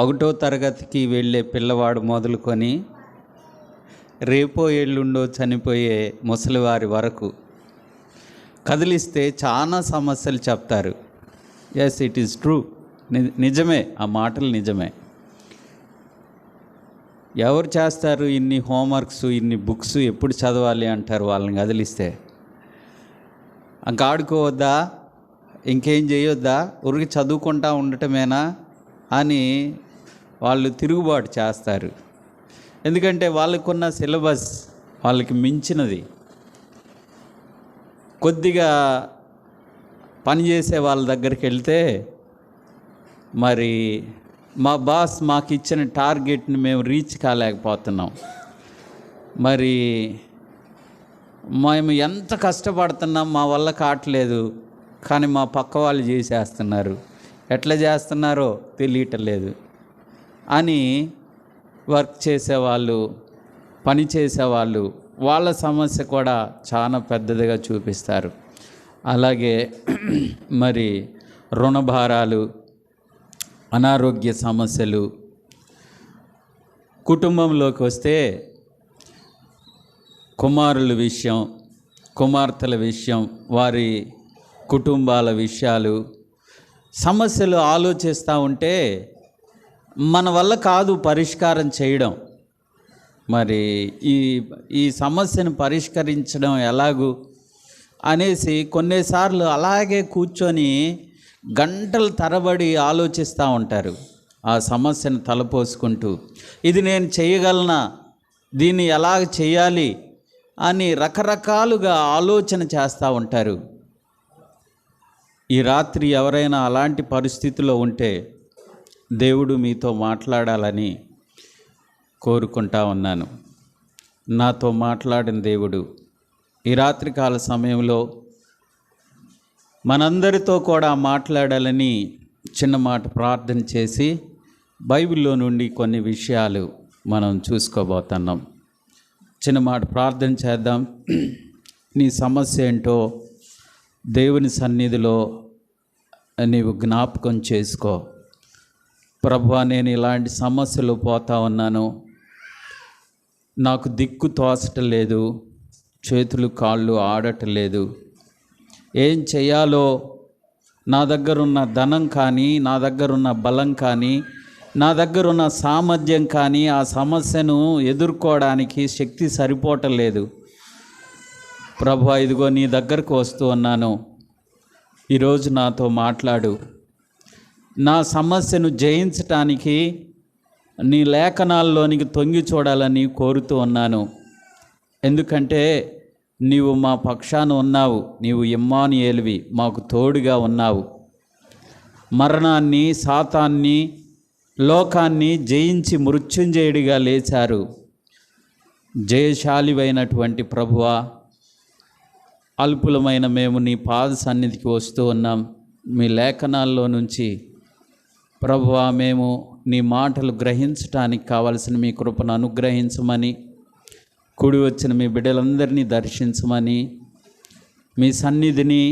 ఒకటో తరగతికి వెళ్ళే పిల్లవాడు మొదలుకొని రేపో ఎల్లుండో చనిపోయే ముసలివారి వరకు కదిలిస్తే చాలా సమస్యలు చెప్తారు. Yes, it is true. నిజమే, ఆ మాటలు నిజమే. ఎవరు చేస్తారు ఇన్ని హోంవర్క్స్, ఇన్ని బుక్స్ ఎప్పుడు చదవాలి అంటారు వాళ్ళని కదిలిస్తే. ఇంకా ఆడుకోవద్దా, ఇంకేం చేయొద్దా, ఊరికి చదువుకుంటా ఉండటమేనా అని వాళ్ళు తిరుగుబాటు చేస్తారు. ఎందుకంటే వాళ్ళకున్న సిలబస్ వాళ్ళకి మించినది. కొద్దిగా పనిచేసే వాళ్ళ దగ్గరికి వెళ్తే, మరి మా బాస్ మాకు ఇచ్చిన టార్గెట్ని మేము రీచ్ కాలేకపోతున్నాం, మరి మేము ఎంత కష్టపడుతున్నాం మా వల్ల కావట్లేదు, కానీ మా పక్క వాళ్ళు చేసేస్తున్నారు, ఎట్లా చేస్తున్నారో తెలియటలేదు అని వర్క్ చేసేవాళ్ళు, పని చేసేవాళ్ళు వాళ్ళ సమస్య కూడా చాలా పెద్దదిగా చూపిస్తారు. అలాగే మరి రుణభారాలు, అనారోగ్య సమస్యలు, కుటుంబంలోకి వస్తే కుమారుల విషయం, కుమార్తెల విషయం, వారి కుటుంబాల విషయాలు, సమస్యలు ఆలోచిస్తూ ఉంటే మన వల్ల కాదు పరిష్కారం చేయడం. మరి ఈ సమస్యను పరిష్కరించడం ఎలాగూ అనేసి కొన్నిసార్లు అలాగే కూర్చొని గంటల తరబడి ఆలోచిస్తూ ఉంటారు. ఆ సమస్యను తలపోసుకుంటూ ఇది నేను చేయగలనా, దీన్ని ఎలాగ చేయాలి అని రకరకాలుగా ఆలోచన చేస్తూ ఉంటారు. ఈ రాత్రి ఎవరైనా అలాంటి పరిస్థితిలో ఉంటే దేవుడు మీతో మాట్లాడాలని కోరుకుంటా ఉన్నాను. నాతో మాట్లాడిన దేవుడు ఈ రాత్రికాల సమయంలో మనందరితో కూడా మాట్లాడాలని చిన్న మాట ప్రార్థన చేసి బైబిల్లో నుండి కొన్ని విషయాలు మనం చూసుకోబోతున్నాం. చిన్న మాట ప్రార్థన చేద్దాం. నీ సమస్య ఏంటో దేవుని సన్నిధిలో నీవు జ్ఞాపకం చేసుకో. ప్రభువా, నేను ఇలాంటి సమస్యలు పోతా ఉన్నాను, నాకు దిక్కు తోచటం లేదు, చేతులు కాళ్ళు ఆడటం లేదు, ఏం చేయాలో నా దగ్గరున్న ధనం కానీ, నా దగ్గరున్న బలం కానీ, నా దగ్గరున్న సామర్థ్యం కానీ ఆ సమస్యను ఎదుర్కోవడానికి శక్తి సరిపోవటం లేదు. ప్రభువా, ఇదిగో నీ దగ్గరకు వస్తూ ఉన్నాను, ఈరోజు నాతో మాట్లాడు. నా సమస్యను జయించటానికి నీ లేఖనాల్లోనికి తొంగి చూడాలని కోరుతూ ఉన్నాను. ఎందుకంటే నీవు మా పక్షాన ఉన్నావు, నీవు ఇమ్మానుయేలువి, మాకు తోడుగా ఉన్నావు. మరణాన్ని, సాతాన్ని, లోకాన్ని జయించి మృత్యుంజయుడిగా లేచారు జయశాలివైనటువంటి ప్రభువా, అల్పులమైన మేము నీ పాద సన్నిధికి వస్తూ ఉన్నాం. మీ లేఖనాల్లో నుంచి ప్రభువా, మేము నీ మాటలు గ్రహించటానికి కావలసిన మీ కృపను అనుగ్రహించమని, కూడి వచ్చిన మీ బిడ్డలందరినీ దర్శించమని, మీ సన్నిధిని,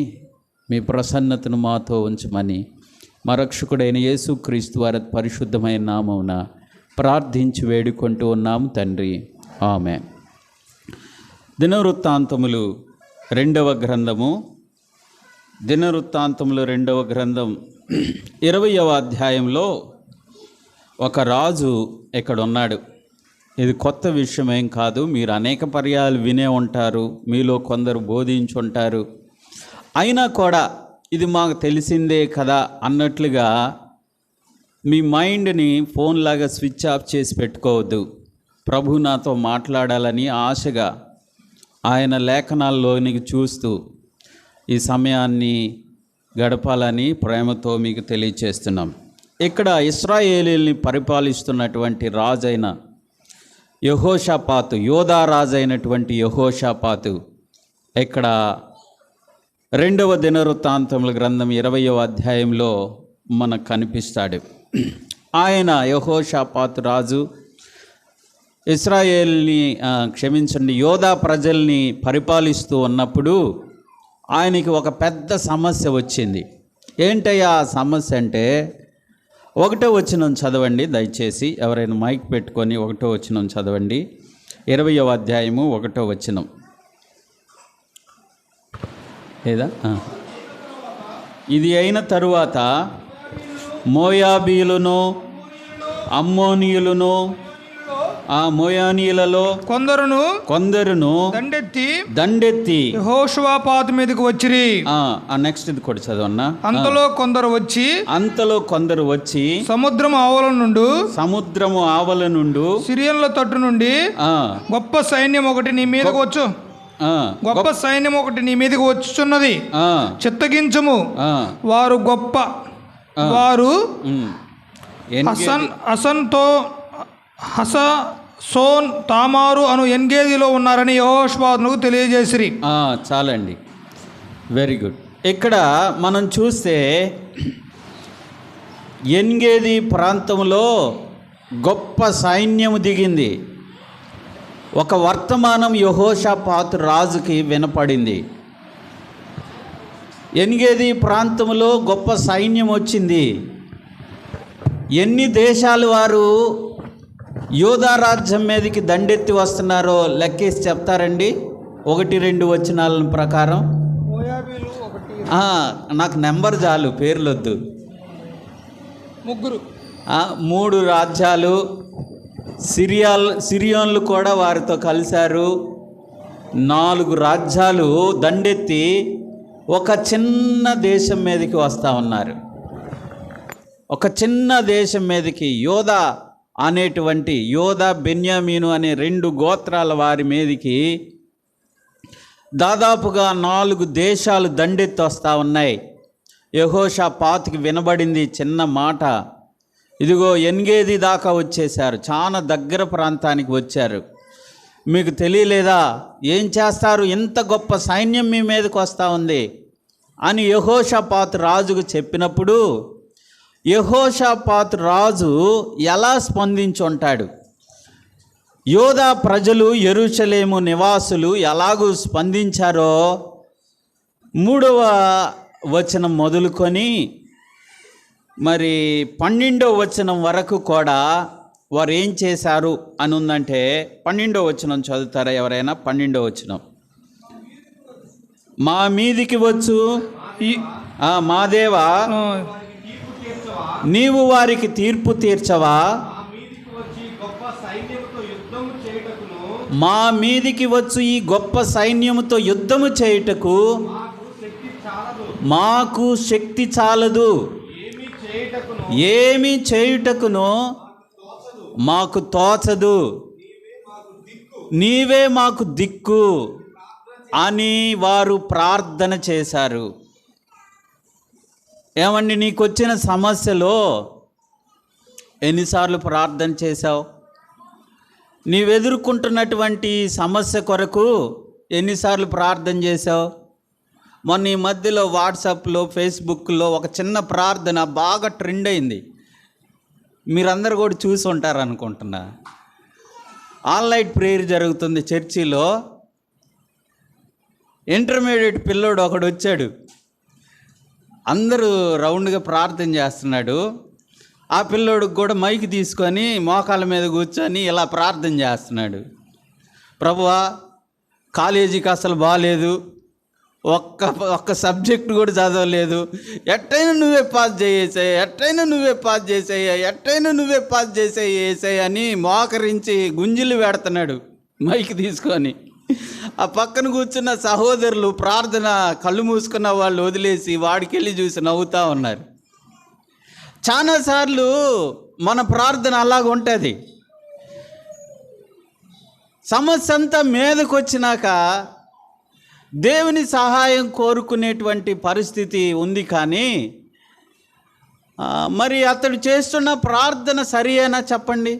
మీ ప్రసన్నతను మాతో ఉంచమని మా రక్షకుడైన యేసుక్రీస్తు వారి పరిశుద్ధమైన నామమున ప్రార్థించి వేడుకుంటూ ఉన్నాము తండ్రి, ఆమేన్. దినవృత్తాంతములు 2వ గ్రంథము, దినవృత్తాంతములు 2వ గ్రంథం 20వ అధ్యాయంలో ఒక రాజు ఇక్కడ ఉన్నాడు. ఇది కొత్త విషయం ఏం కాదు, మీరు అనేక పర్యాలు వినే ఉంటారు, మీలో కొందరు బోధించి ఉంటారు. అయినా కూడా ఇది మాకు తెలిసిందే కదా అన్నట్లుగా మీ మైండ్ని ఫోన్ లాగా స్విచ్ ఆఫ్ చేసి పెట్టుకోవద్దు. ప్రభు నాతో మాట్లాడాలని ఆశగా ఆయన లేఖనాల్లోనికి చూస్తూ ఈ సమయాన్ని గడపాలని ప్రేమతో మీకు తెలియచేస్తున్నాం. ఇక్కడ ఇశ్రాయేలీల్ని పరిపాలిస్తున్నటువంటి రాజైన యెహోషాపాతు, యోధా రాజైనటువంటి యెహోషాపాతు ఇక్కడ 2వ దినవృత్తాంతముల గ్రంథం 20వ అధ్యాయంలో మనకు కనిపిస్తాడు. ఆయన యెహోషాపాతు రాజు ఇశ్రాయేల్ని యోధా ప్రజల్ని పరిపాలిస్తూ ఉన్నప్పుడు ఆయనకి ఒక పెద్ద సమస్య వచ్చింది. ఏంటయ్యా ఆ సమస్య అంటే, 1వ వచనం చదవండి దయచేసి. ఎవరైనా మైక్ పెట్టుకొని 1వ వచనం చదవండి. 20వ అధ్యాయము 1వ వచనం. లేదా ఇది అయిన తరువాత మోయాబీయులను, అమ్మోనీయులను, ఆ మోయానీయులలో కొందరును దండెత్తి యెహోషువపాతు మీదకి వచ్చిరి. నెక్స్ట్ ఇది కూడా చదవన్నా. అంతలో కొందరు వచ్చి సముద్రము ఆవల నుండి సిరియన్ల తట్టు నుండి గొప్ప సైన్యం ఒకటి నీ మీదకి వచ్చుచున్నది, చిత్తగించుము. వారు హససోన్ తామారు అను ఎన్గేదిలో ఉన్నారని యెహోషువపాతునకు తెలియజేసిరి. చాలండి, వెరీ గుడ్. ఇక్కడ మనం చూస్తే ఎన్గేది ప్రాంతంలో గొప్ప సైన్యము దిగింది. ఒక వర్తమానం యెహోషాపాతు రాజుకి వినపడింది. ఎన్గేది ప్రాంతంలో గొప్ప సైన్యం వచ్చింది. ఎన్ని దేశాలు వారు యోధా రాజ్యం మీదకి దండెత్తి వస్తున్నారో లెక్కేసి చెప్తారండి. 1-2 వచనాల ప్రకారం. నాకు నెంబర్ చాలు, పేర్లొద్దు. 3 రాజ్యాలు. సిరియోన్లు కూడా వారితో కలిశారు. 4 రాజ్యాలు దండెత్తి ఒక చిన్న దేశం మీదకి వస్తూ ఉన్నారు. ఒక చిన్న దేశం మీదకి యోధా బెన్యామీను అనే 2 గోత్రాల వారి మీదకి దాదాపుగా 4 దేశాలు దండెత్తి వస్తూ ఉన్నాయి. యెహోషాపాతుకి వినబడింది చిన్న మాట. ఇదిగో ఎన్గేది దాకా వచ్చేసారు, చాలా దగ్గర ప్రాంతానికి వచ్చారు. మీకు తెలియలేదా? ఏం చేస్తారు, ఇంత గొప్ప సైన్యం మీ మీదకి వస్తూ ఉంది అని యెహోషాపాతు రాజుకు చెప్పినప్పుడు యెహోషాపాతు రాజు ఎలా స్పందించుంటాడు? యోధా ప్రజలు, యెరూషలేము నివాసులు ఎలాగూ స్పందించారో 3వ వచనం మొదలుకొని మరి 12వ వచనం వరకు కూడా వారు ఏం చేశారు అని ఉందంటే 12వ వచనం చదువుతారా ఎవరైనా? 12వ వచనం. మా మీదికి వచ్చు మా దేవా, నీవు వారికి తీర్పు తీర్చవా? మా మీదికి వచ్చు ఈ గొప్ప సైన్యముతో యుద్ధము చేయుటకు మాకు శక్తి చాలదు, ఏమి చేయుటకును మాకు తోచదు, నీవే మాకు దిక్కు అని వారు ప్రార్థన చేశారు. ఏమండి, నీకు వచ్చిన సమస్యలో ఎన్నిసార్లు ప్రార్థన చేశావు? నీవెదుర్కొంటున్నటువంటి సమస్య కొరకు ఎన్నిసార్లు ప్రార్థన చేశావు? మొన్న ఈ మధ్యలో వాట్సాప్లో, ఫేస్బుక్లో ఒక చిన్న ప్రార్థన బాగా ట్రెండ్ అయింది. మీరందరూ కూడా చూసి ఉంటారు అనుకుంటున్నా. ఆన్లైన్ ప్రేయర్ జరుగుతుంది చర్చిలో. ఇంటర్మీడియట్ పిల్లోడు ఒకడు వచ్చాడు. అందరూ రౌండ్గా ప్రార్థన చేస్తున్నాడు. ఆ పిల్లోడికి కూడా మైక్ తీసుకొని మోకాళ్ళ మీద కూర్చొని ఇలా ప్రార్థన చేస్తున్నాడు. ప్రభువా, కాలేజీకి అసలు బాగాలేదు, ఒక్క సబ్జెక్ట్ కూడా చదవలేదు, ఎట్టయినా నువ్వే పాస్ చేసేసాయి, ఎట్టయినా నువ్వే పాస్ చేసేయ, ఎట్టయినా నువ్వే పాస్ చేసేసాయి అని మోకరించి గుంజిలు పెడుతున్నాడు మైక్ తీసుకొని. ఆ పక్కన కూర్చున్న సహోదరులు ప్రార్థన కళ్ళు మూసుకున్న వాళ్ళు వదిలేసి వాడికి వెళ్ళి చూసి నవ్వుతూ ఉన్నారు. చాలాసార్లు మన ప్రార్థన అలాగ ఉంటుంది. సమస్య అంతా మీదకు వచ్చినాక దేవుని సహాయం కోరుకునేటువంటి పరిస్థితి ఉంది. కానీ మరి అతడు చేస్తున్న ప్రార్థన సరియైనా చెప్పండి?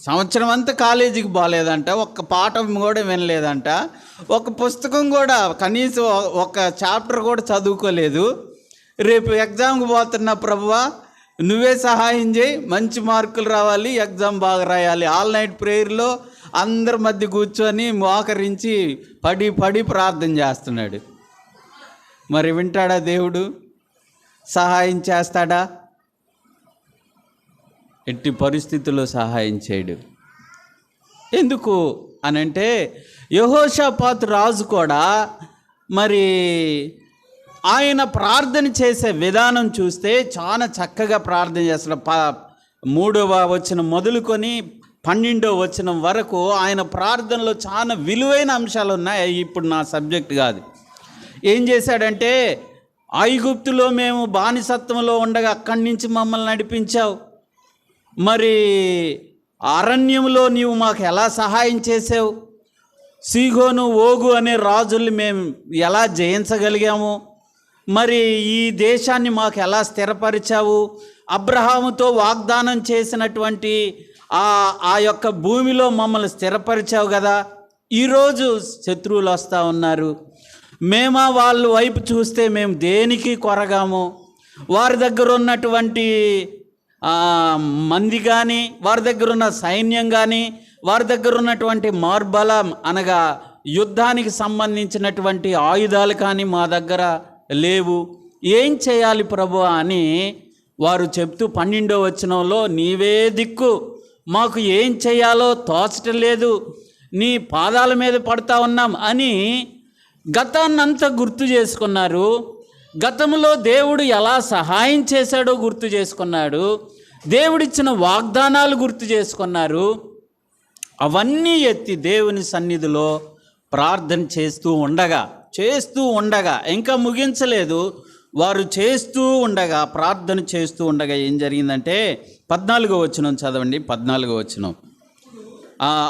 సంవత్సరం అంతా కాలేజీకి బాగాలేదంట, ఒక్క పాఠం కూడా వినలేదంట, ఒక పుస్తకం కూడా కనీసం ఒక చాప్టర్ కూడా చదువుకోలేదు. రేపు ఎగ్జామ్కి పోతున్నా ప్రభువా నువ్వే సహాయం చేయి, మంచి మార్కులు రావాలి, ఎగ్జామ్ బాగా రాయాలి. ఆల్ నైట్ ప్రేయర్లో అందరి మధ్య కూర్చొని మోకరించి పడి ప్రార్థన చేస్తున్నాడు. మరి వింటాడా దేవుడు? సహాయం చేస్తాడా? ఎట్టి పరిస్థితుల్లో సహాయం చేయడు. ఎందుకు అనంటే యెహోషాపాతు రాజు కూడా మరి ఆయన ప్రార్థన చేసే విధానం చూస్తే చాలా చక్కగా ప్రార్థన చేస్తాడు. 3వ వచనం మొదలుకొని 12వ వచనం వరకు ఆయన ప్రార్థనలో చాలా విలువైన అంశాలు ఉన్నాయి. ఇప్పుడు నా సబ్జెక్ట్ కాదు. ఏం చేశాడంటే, ఐగుప్తులో మేము బానిసత్వంలో ఉండగా అక్కడి నుంచి మమ్మల్ని నడిపించావు, మరి అరణ్యంలో నీవు మాకు ఎలా సహాయం చేసావు, సీహోను ఓగు అనే రాజుల్ని మేము ఎలా జయించగలిగాము, మరి ఈ దేశాన్ని మాకు ఎలా స్థిరపరిచావు, అబ్రహాముతో వాగ్దానం చేసినటువంటి ఆ యొక్క భూమిలో మమ్మల్ని స్థిరపరిచావు కదా, ఈరోజు శత్రువులు వస్తూ ఉన్నారు, మేమా వాళ్ళ వైపు చూస్తే మేము దేనికి కొరగాము, వారి దగ్గర ఉన్నటువంటి మంది కానీ, వారి దగ్గర ఉన్న సైన్యం కానీ, వారి దగ్గర ఉన్నటువంటి మార్బలం అనగా యుద్ధానికి సంబంధించినటువంటి ఆయుధాలు కానీ మా దగ్గర లేవు, ఏం చేయాలి ప్రభు అని వారు చెప్తూ 12వ వచనంలో నీవే దిక్కు, మాకు ఏం చేయాలో తోచటం లేదు, నీ పాదాల మీద పడతా ఉన్నాం అని గతాన్నంతా గుర్తు చేసుకున్నారు. గతంలో దేవుడు ఎలా సహాయం చేశాడో గుర్తు చేసుకున్నాడు, దేవుడిచ్చిన వాగ్దానాలు గుర్తు చేసుకున్నారు. అవన్నీ ఎత్తి దేవుని సన్నిధిలో ప్రార్థన చేస్తూ ఉండగా ఇంకా ముగించలేదు. వారు చేస్తూ ఉండగా, ప్రార్థన చేస్తూ ఉండగా ఏం జరిగిందంటే 14వ వచనం చదవండి. 14వ వచనం.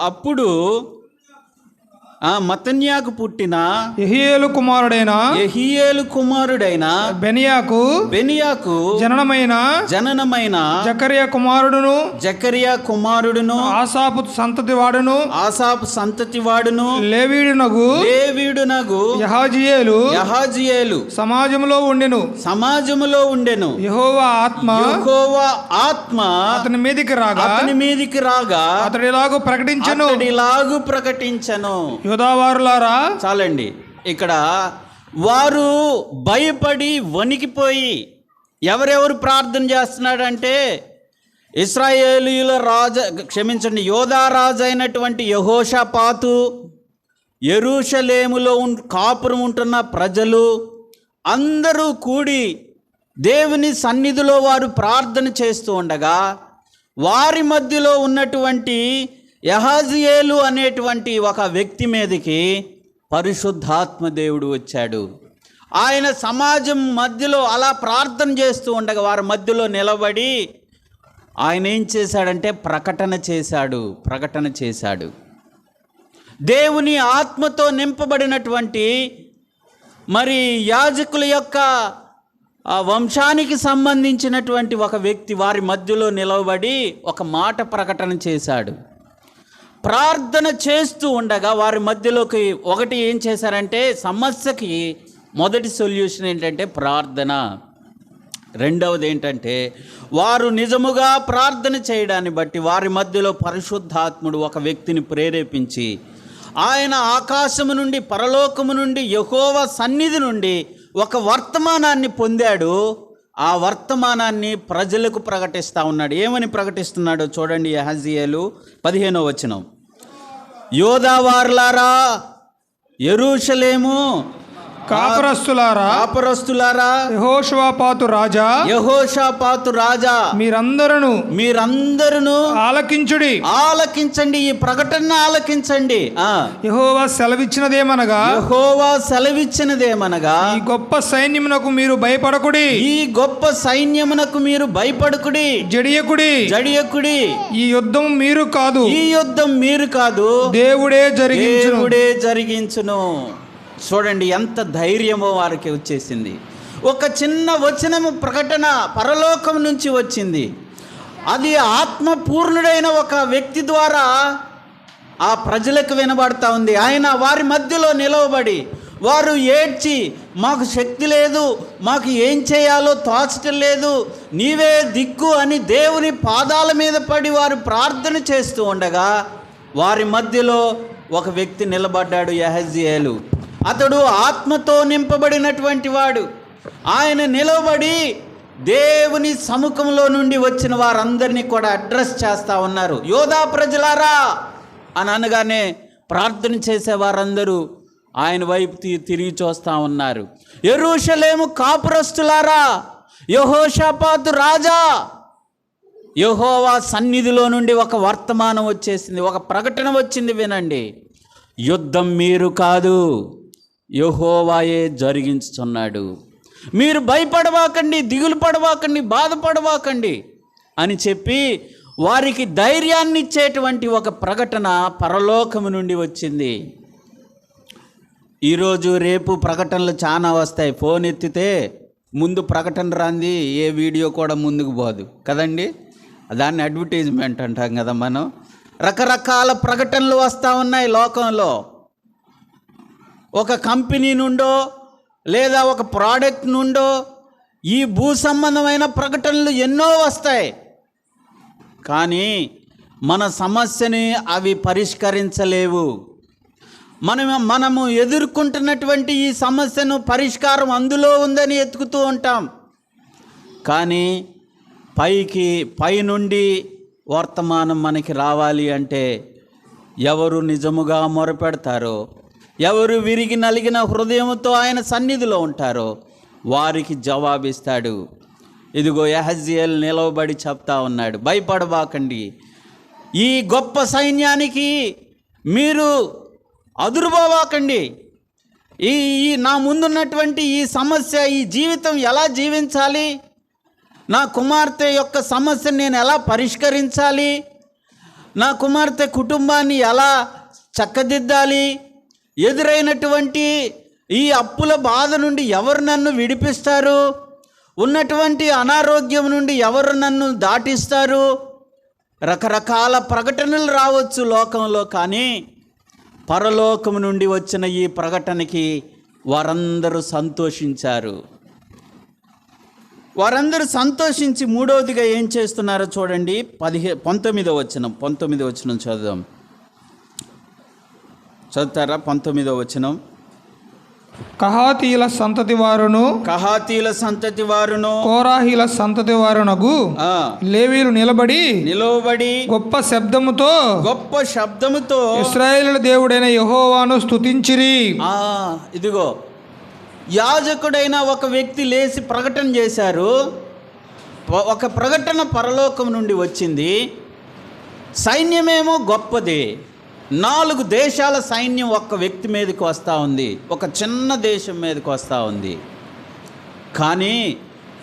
అప్పుడు మత్తన్యాకు పుట్టిన యెహీయేలు కుమారుడైన బెనియాకు జననమైన జకరియా కుమారుడును ఆసాపు సంతతి వాడును లేవీయుడునగు యహాజియేలు సమాజములో ఉండెను. యెహోవా ఆత్మ అతని మీదికి రాగా అతడిలాగు ప్రకటించెను. యోధావారులారా, చాలండి. ఇక్కడ వారు భయపడి వణికిపోయి ఎవరెవరు ప్రార్థన చేస్తున్నాడంటే, ఇశ్రాయేలీయుల యోధా రాజు అయినటువంటి యెహోషాపాతు, యెరూషలేములో కాపురం ఉంటున్న ప్రజలు అందరూ కూడి దేవుని సన్నిధిలో వారు ప్రార్థన చేస్తూ ఉండగా, వారి మధ్యలో ఉన్నటువంటి యహాజియేలు అనేటువంటి ఒక వ్యక్తి మీదకి పరిశుద్ధాత్మ దేవుడు వచ్చాడు. ఆయన సమాజం మధ్యలో అలా ప్రార్థన చేస్తూ ఉండగా వారి మధ్యలో నిలబడి ఆయన ఏం చేశాడంటే ప్రకటన చేశాడు. దేవుని ఆత్మతో నింపబడినటువంటి మరి యాజకుల యొక్క వంశానికి సంబంధించినటువంటి ఒక వ్యక్తి వారి మధ్యలో నిలబడి ఒక మాట ప్రకటన చేశాడు. ప్రార్థన చేస్తూ ఉండగా వారి మధ్యలోకి ఒకటి ఏం చేశారంటే, సమస్యకి మొదటి సొల్యూషన్ ఏంటంటే ప్రార్థన. రెండవది ఏంటంటే, వారు నిజముగా ప్రార్థన చేయడాన్ని బట్టి వారి మధ్యలో పరిశుద్ధాత్ముడు ఒక వ్యక్తిని ప్రేరేపించి ఆయన ఆకాశము నుండి పరలోకము నుండి యెహోవా సన్నిధి నుండి ఒక వర్తమానాన్ని పొందాడు. ఆ వర్తమానాన్ని ప్రజలకు ప్రకటిస్తూ ఉన్నాడు. ఏమని ప్రకటిస్తున్నాడో చూడండి. యెహజియేలు 15వ వచనం. యోధావారులారా, యెరూషలేము కాపురస్తులారా, యెహోషాపాతు రాజా మీరందరూ ఆలకించండి, ఈ ప్రకటన ఆలకించండి. యెహోవా సెలవిచ్చినదేమనగా ఈ గొప్ప సైన్యమునకు మీరు భయపడకుడి, జడియకుడి, ఈ యుద్ధం మీరు కాదు, దేవుడే జరిగించును. చూడండి ఎంత ధైర్యమో వారికి వచ్చేసింది. ఒక చిన్న వచనము ప్రకటన పరలోకం నుంచి వచ్చింది. అది ఆత్మపూర్ణుడైన ఒక వ్యక్తి ద్వారా ఆ ప్రజలకు వినబడతా ఉంది. ఆయన వారి మధ్యలో నిలవబడి వారు ఏడ్చి, మాకు శక్తి లేదు, మాకు ఏం చేయాలో తోచటం లేదు, నీవే దిక్కు అని దేవుని పాదాల మీద పడి వారు ప్రార్థన చేస్తూ ఉండగా వారి మధ్యలో ఒక వ్యక్తి నిలబడ్డాడు, యెహజియేలు. అతడు ఆత్మతో నింపబడినటువంటి వాడు. ఆయన నిలబడి దేవుని సముఖంలో నుండి వచ్చిన వారందరినీ కూడా అడ్రస్ చేస్తూ ఉన్నారు. యోధా ప్రజలారా అని అనగానే ప్రార్థన చేసే వారందరూ ఆయన వైపు తిరిగి చూస్తూ ఉన్నారు. యెరూషలేము కాపురస్తులారా, యెహోషాపాతు రాజా, యెహోవా సన్నిధిలో నుండి ఒక వర్తమానం వచ్చేసింది, ఒక ప్రకటన వచ్చింది, వినండి. యుద్ధం మీరు కాదు, యెహోవాయే జరిగించుచున్నాడు. మీరు భయపడవాకండి, దిగులు పడవాకండి, బాధపడవాకండి అని చెప్పి వారికి ధైర్యాన్ని ఇచ్చేటువంటి ఒక ప్రకటన పరలోకము నుండి వచ్చింది. ఈరోజు రేపు ప్రకటనలు చాలా వస్తాయి. ఫోన్ ఎత్తితే ముందు ప్రకటన రాంది ఏ వీడియో కూడా ముందుకు పోదు కదండి. దాన్ని అడ్వర్టైజ్మెంట్ అంటాం కదా మనం. రకరకాల ప్రకటనలు వస్తూ ఉన్నాయి లోకంలో. ఒక కంపెనీ నుండో లేదా ఒక ప్రోడక్ట్ నుండో ఈ భూ సంబంధమైన ప్రకటనలు ఎన్నో వస్తాయి. కానీ మన సమస్యని అవి పరిష్కరించలేవు. మనము ఎదుర్కొంటున్నటువంటి ఈ సమస్యను పరిష్కారం అందులో ఉందని ఎతుకుతూ ఉంటాం. కానీ పైనుండి వర్తమానం మనకి రావాలి అంటే ఎవరు నిజముగా మొరపెడతారో, ఎవరు విరిగి నలిగిన హృదయంతో ఆయన సన్నిధిలో ఉంటారో వారికి జవాబిస్తాడు. ఇదిగో యెహెజ్కేలు నిలవబడి చెప్తా ఉన్నాడు, భయపడబాకండి, ఈ గొప్ప సైన్యానికి మీరు అదురుపోవాకండి. ఈ నా ముందున్నటువంటి ఈ సమస్య, ఈ జీవితం ఎలా జీవించాలి, నా కుమార్తె యొక్క సమస్యను నేను ఎలా పరిష్కరించాలి, నా కుమార్తె కుటుంబాన్ని ఎలా చక్కదిద్దాలి, ఎదురైనటువంటి ఈ అప్పుల బాధ నుండి ఎవరు నన్ను విడిపిస్తారు, ఉన్నటువంటి అనారోగ్యం నుండి ఎవరు నన్ను దాటిస్తారు. రకరకాల ప్రకటనలు రావచ్చు లోకంలో, కానీ పరలోకము నుండి వచ్చిన ఈ ప్రకటనకి వారందరూ సంతోషించారు. వారందరూ సంతోషించి మూడవదిగా ఏం చేస్తున్నారో చూడండి. 19వ వచనం చదువుదాం. చదువుతారా? 19వ వచనం. కహాతీయుల సంతతి వారును కోరాహీల సంతతి వారునగు లేవీయులు నిలబడి గొప్ప శబ్దముతో ఇశ్రాయేలు దేవుడైన యెహోవాను స్తుతించిరి. ఇదిగో యాజకుడైన ఒక వ్యక్తి లేచి ప్రకటన చేశారు. ఒక ప్రకటన పరలోకం నుండి వచ్చింది. సైన్యమేమో గొప్పది. 4 దేశాల సైన్యం ఒక్క వ్యక్తి మీదకి వస్తూ ఉంది, ఒక చిన్న దేశం మీదకి వస్తూ ఉంది. కానీ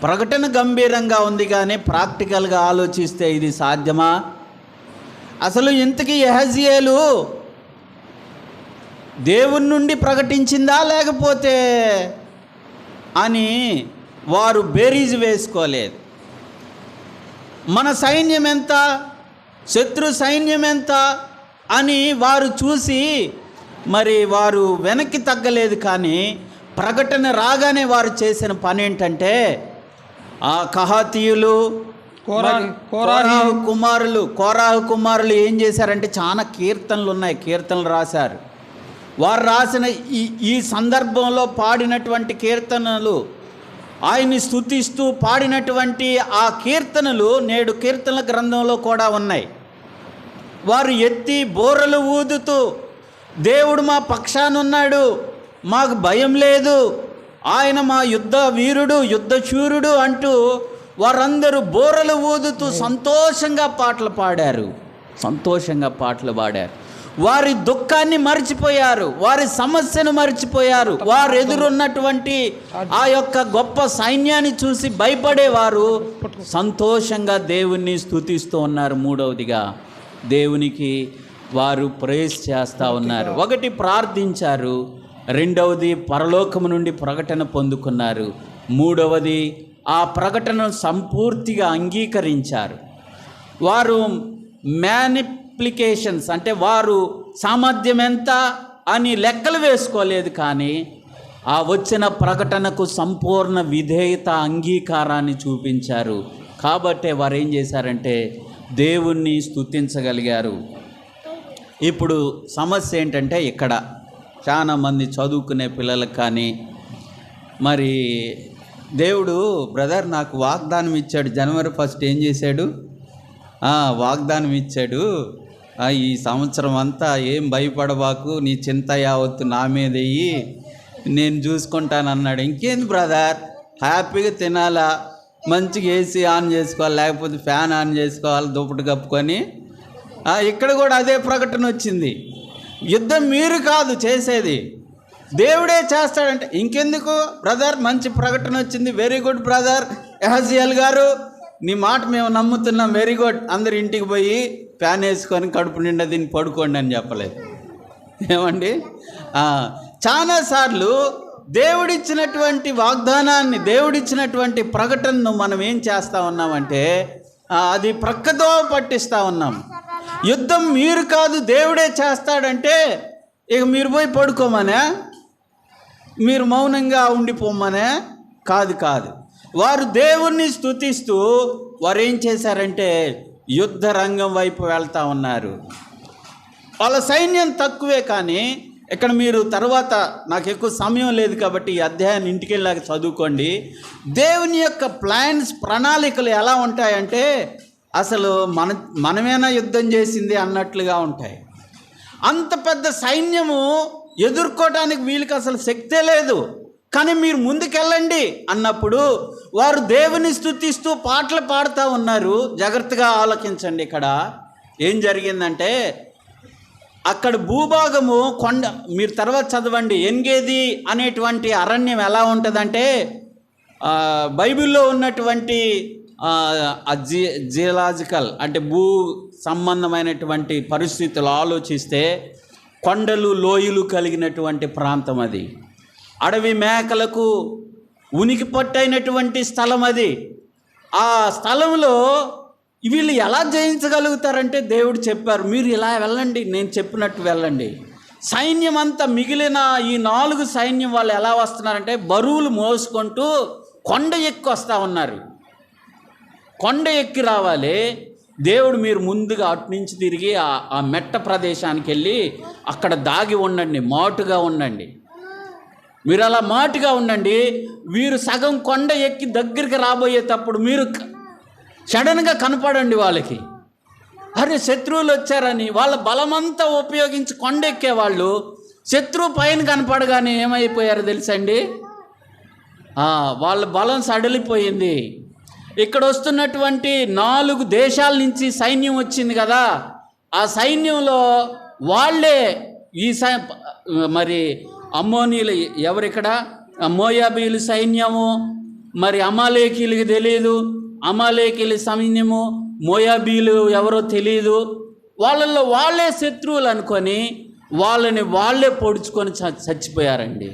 ప్రకటన గంభీరంగా ఉంది, కానీ ప్రాక్టికల్గా ఆలోచిస్తే ఇది సాధ్యమా? అసలు ఇంతకీ యెహెజ్కేలు దేవుని నుండి ప్రకటించిందా లేకపోతే అని వారు బేరీజు వేసుకోలేదు. మన సైన్యం ఎంత, శత్రు సైన్యం ఎంత అని వారు చూసి మరి వారు వెనక్కి తగ్గలేదు. కానీ ప్రకటన రాగానే వారు చేసిన పని ఏంటంటే, ఆ కహాతీయులు కోరాహు కుమారులు ఏం చేశారంటే, చాలా కీర్తనలు ఉన్నాయి, కీర్తనలు రాశారు. వారు రాసిన ఈ సందర్భంలో పాడినటువంటి కీర్తనలు, ఆయన్ని స్తుతిస్తూ పాడినటువంటి ఆ కీర్తనలు నేడు కీర్తనల గ్రంథంలో కూడా ఉన్నాయి. వారు ఎత్తి బోరలు ఊదుతూ, దేవుడు మా పక్షానున్నాడు, మాకు భయం లేదు, ఆయన మా యుద్ధ వీరుడు, యుద్ధ శూరుడు అంటూ వారందరూ బోరలు ఊదుతూ సంతోషంగా పాటలు పాడారు. వారి దుఃఖాన్ని మర్చిపోయారు, వారి సమస్యను మర్చిపోయారు. వారు ఎదురున్నటువంటి ఆ యొక్క గొప్ప సైన్యాన్ని చూసి భయపడేవారు సంతోషంగా దేవుణ్ణి స్తుతిస్తూ ఉన్నారు. మూడవదిగా దేవునికి వారు ప్రేస్ చేస్తూ ఉన్నారు. ఒకటి ప్రార్థించారు, రెండవది పరలోకము నుండి ప్రకటన పొందుకున్నారు, మూడవది ఆ ప్రకటనను సంపూర్తిగా అంగీకరించారు. వారు మ్యానిప్లికేషన్స్ అంటే వారు సామర్థ్యం ఎంత అని లెక్కలు వేసుకోలేదు, కానీ ఆ వచ్చిన ప్రకటనకు సంపూర్ణ విధేయత, అంగీకారాన్ని చూపించారు. కాబట్టే వారు ఏం చేశారంటే దేవుణ్ణి స్తుతించగలిగారు. ఇప్పుడు సమస్య ఏంటంటే, ఇక్కడ చాలామంది చదువుకునే పిల్లలకు కానీ మరి దేవుడు బ్రదర్ నాకు వాగ్దానం ఇచ్చాడు. జనవరి 1 ఏం చేశాడు? వాగ్దానం ఇచ్చాడు, ఈ సంవత్సరం అంతా ఏం భయపడబాకు, నీ చింత యావత్తు నా మీద వెయ్యి, నేను చూసుకుంటాను అన్నాడు. ఇంకేంది బ్రదర్, హ్యాపీగా తినాలా, మంచిగా ఏసీ ఆన్ చేసుకోవాలి, లేకపోతే ఫ్యాన్ ఆన్ చేసుకోవాలి, దుప్పటి కప్పుకొని. ఇక్కడ కూడా అదే ప్రకటన వచ్చింది. యుద్ధం మీరు కాదు చేసేది, దేవుడే చేస్తాడంటే ఇంకెందుకు బ్రదర్, మంచి ప్రకటన వచ్చింది, వెరీ గుడ్ బ్రదర్ యహజీయేల్ గారు, నీ మాట మేము నమ్ముతున్నాం, వెరీ గుడ్, అందరు ఇంటికి పోయి ఫ్యాన్ వేసుకొని కడుపు నిండా దీన్ని పడుకోండి అని చెప్పలేదు. ఏమండి, చాలాసార్లు దేవుడిచ్చినటువంటి వాగ్దానాన్ని, దేవుడిచ్చినటువంటి ప్రకటనను మనం ఏం చేస్తూ ఉన్నామంటే అది ప్రక్కదో పట్టిస్తూ ఉన్నాం. యుద్ధం మీరు కాదు దేవుడే చేస్తాడంటే ఇక మీరు పోయి పడుకోమనే, మీరు మౌనంగా ఉండిపోమనే కాదు. వారు దేవుణ్ణి స్తుతిస్తూ వారు ఏం చేశారంటే యుద్ధ రంగం వైపు వెళ్తూ ఉన్నారు. వాళ్ళ సైన్యం తక్కువే, కానీ ఇక్కడ మీరు తర్వాత, నాకు ఎక్కువ సమయం లేదు కాబట్టి ఈ అధ్యాయాన్ని ఇంటికి వెళ్ళాక చదువుకోండి. దేవుని యొక్క ప్లాన్స్, ప్రణాళికలు ఎలా ఉంటాయంటే అసలు మనమేనా యుద్ధం చేసింది అన్నట్లుగా ఉంటాయి. అంత పెద్ద సైన్యము ఎదుర్కోవడానికి వీళ్ళకి అసలు శక్తే లేదు. కానీ మీరు ముందుకెళ్ళండి అన్నప్పుడు వారు దేవుని స్తుతిస్తూ పాటలు పాడుతూ ఉన్నారు. జాగ్రత్తగా ఆలోచించండి. ఇక్కడ ఏం జరిగిందంటే అక్కడ భూభాగము కొండ, మీరు తర్వాత చదవండి. ఎన్గేది అనేటువంటి అరణ్యం ఎలా ఉంటుందంటే బైబిల్లో ఉన్నటువంటి జియలాజికల్ అంటే భూ సంబంధమైనటువంటి పరిస్థితులు ఆలోచిస్తే కొండలు లోయలు కలిగినటువంటి ప్రాంతం అది. అడవి మేకలకు ఉనికి పట్టైనటువంటి స్థలం అది. ఆ స్థలంలో వీళ్ళు ఎలా జయించగలుగుతారంటే దేవుడు చెప్పారు, మీరు ఇలా వెళ్ళండి, నేను చెప్పినట్టు వెళ్ళండి. సైన్యం అంతా, మిగిలిన ఈ 4 సైన్యం వాళ్ళు ఎలా వస్తున్నారంటే బరువులు మోసుకుంటూ కొండ ఎక్కి వస్తూ ఉన్నారు. కొండ ఎక్కి రావాలి. దేవుడు మీరు ముందుగా అటు నుంచి తిరిగి ఆ మెట్ట ప్రదేశానికి వెళ్ళి అక్కడ దాగి ఉండండి, మాటుగా ఉండండి. మీరు అలా మాటుగా ఉండండి. వీరు సగం కొండ ఎక్కి దగ్గరికి రాబోయేటప్పుడు మీరు సడన్గా కనపడండి వాళ్ళకి. అరే శత్రువులు వచ్చారని వాళ్ళ బలమంతా ఉపయోగించి కొండ ఎక్కేవాళ్ళు శత్రువు పైన కనపడగానే ఏమైపోయారో తెలుసండి, వాళ్ళ బలం సడలిపోయింది. ఇక్కడ వస్తున్నటువంటి 4 దేశాల నుంచి సైన్యం వచ్చింది కదా, ఆ సైన్యంలో వాళ్ళే మరి అమ్మోనీలు ఎవరిక్కడ, మోయాబీలు సైన్యము, మరి అమాలేకీలకు తెలియదు, అమాలేకీల సైన్యము, మోయాబీలు ఎవరో తెలియదు. వాళ్ళల్లో వాళ్ళే శత్రువులు అనుకొని వాళ్ళని వాళ్ళే పొడుచుకొని చచ్చిపోయారండి.